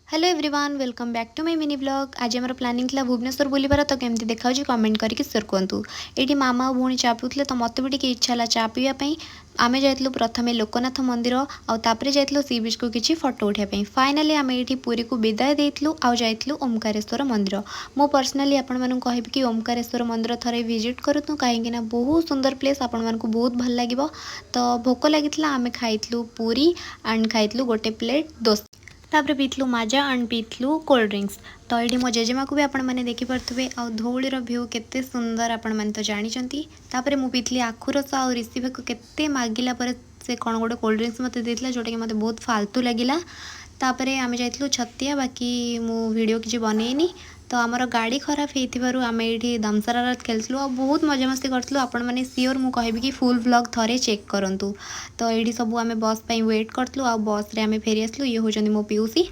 Hello everyone welcome back to my mini blog. आज आम planning था भुवनेश्वर बुलबार तो केमती देखा कमेंट करके शेयर कहतु। ये मामा और भौणी चा पीते तो मत भी टे इच्छा है चा पीवाई। आम जाइलु प्रथमे लोकनाथ मंदिर आउे जाइलु सी बीच को किसी फोटो उठाई। फाइनाली आम ये पुरी को विदाय देलु आउ ओमकारेश्वर मंदिर। मो पर्सनाली आपण मानू कहि कि ओमकारेश्वर मंदिर थरे विजिट करूँ कहीं बहुत सुंदर प्लेस आपण मानू बहुत भल लगे। तो भोक लगी आम खाइलु पूरी एंड खाइलु गोटे प्लेट दोस्त तापर पीतलु माजा एंड पीतलु कोल्ड ड्रिंक्स। तो ये मो जेजेमा को भी आपण मैंने देखिपे आ धौलीर भ्यू केते सुंदर आपण मैंने तो जानते। तापर मु पीतली आखु रस आ ऋषि को केते मागिला पर से कौन गोटे कोल्ड ड्रिंक्स मत देता जोटा कि मत बहुत फालतू लगिला। तापर आम जाइलु छतिया बाकी मु वीडियो किसी बनईनी। तो आमर गाड़ी खराब हो आम ये दमसरा खेलु आ बहुत मजामस्ती करूँ। आपण मैंने सियोर मु कहि कि फुल व्लॉग थरे चेक करूँ। तो ये सब आम बस वेट करूँ आ बस रे आम फेरी आसलु। ये हूँ मो पिउसी।